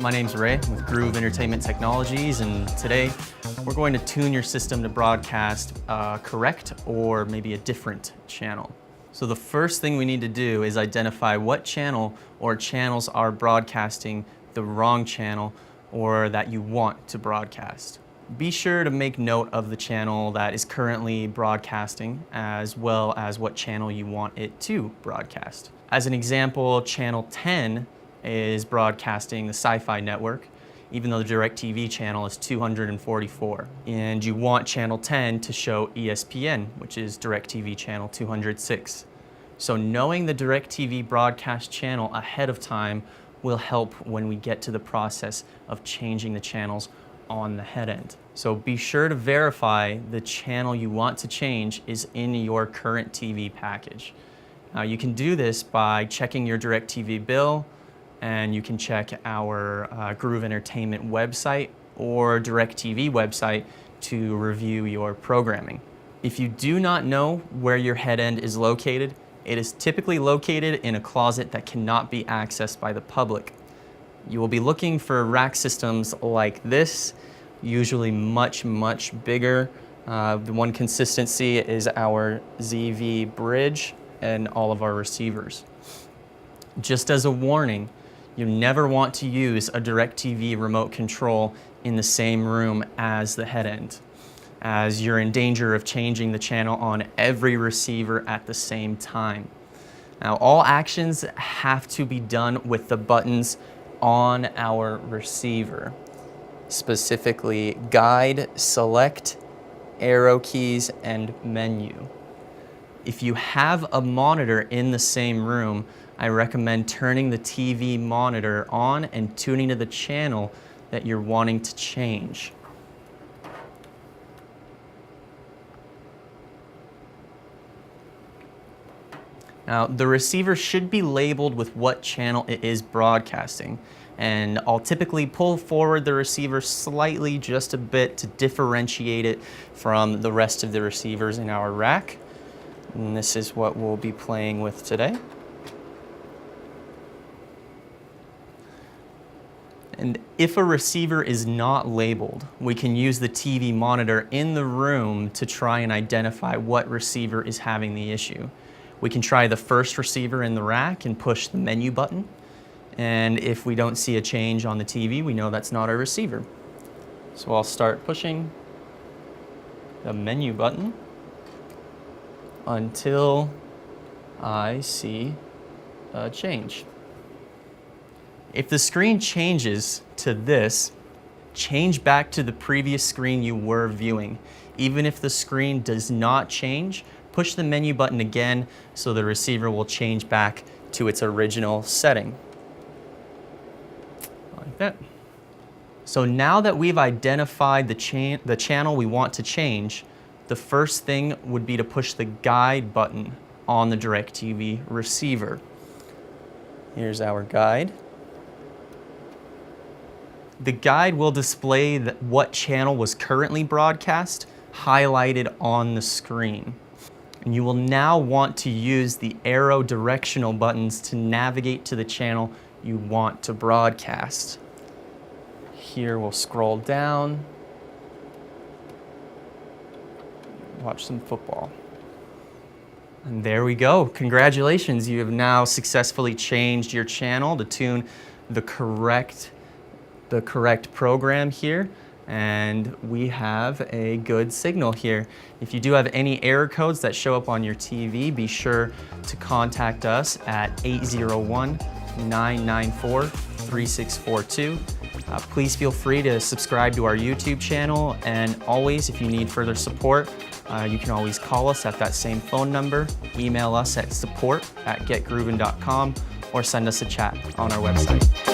My name's Ray with Groove Entertainment Technologies, and today we're going to tune your system to broadcast a correct or maybe a different channel. So the first thing we need to do is identify what channel or channels are broadcasting the wrong channel or that you want to broadcast. Be sure to make note of the channel that is currently broadcasting as well as what channel you want it to broadcast. As an example, channel 10 is broadcasting the Sci-Fi network, even though the DIRECTV channel is 244. And you want channel 10 to show ESPN, which is DIRECTV channel 206. So knowing the DIRECTV broadcast channel ahead of time will help when we get to the process of changing the channels on the head end. So be sure to verify the channel you want to change is in your current TV package. Now you can do this by checking your DIRECTV bill, and you can check our Groove Entertainment website or DIRECTV website to review your programming. If you do not know where your head end is located, it is typically located in a closet that cannot be accessed by the public. You will be looking for rack systems like this, usually much bigger. The one consistency is our ZeeVee bridge and all of our receivers. Just as a warning, you never want to use a DIRECTV remote control in the same room as the head end, as you're in danger of changing the channel on every receiver at the same time. Now, all actions have to be done with the buttons on our receiver, specifically guide, select, arrow keys, and menu. If you have a monitor in the same room, I recommend turning the TV monitor on and tuning to the channel that you're wanting to change. Now, the receiver should be labeled with what channel it is broadcasting, and I'll typically pull forward the receiver slightly, just a bit, to differentiate it from the rest of the receivers in our rack. And this is what we'll be playing with today. And if a receiver is not labeled, we can use the TV monitor in the room to try and identify what receiver is having the issue. We can try the first receiver in the rack and push the menu button. And if we don't see a change on the TV, we know that's not our receiver. So I'll start pushing the menu button until I see a change. If the screen changes to this, change back to the previous screen you were viewing. Even if the screen does not change, push the menu button again so the receiver will change back to its original setting. Like that. So now that we've identified the channel we want to change, the first thing would be to push the guide button on the DIRECTV receiver. Here's our guide. The guide will display what channel was currently broadcast highlighted on the screen. And you will now want to use the arrow directional buttons to navigate to the channel you want to broadcast. Here we'll scroll down, watch some football. And there we go. Congratulations, you have now successfully changed your channel to tune the correct program here, and we have a good signal here. If you do have any error codes that show up on your TV, be sure to contact us at 801-994-3642. Please feel free to subscribe to our YouTube channel, and always, if you need further support, you can always call us at that same phone number, email us at support@getgroovin.com, or send us a chat on our website.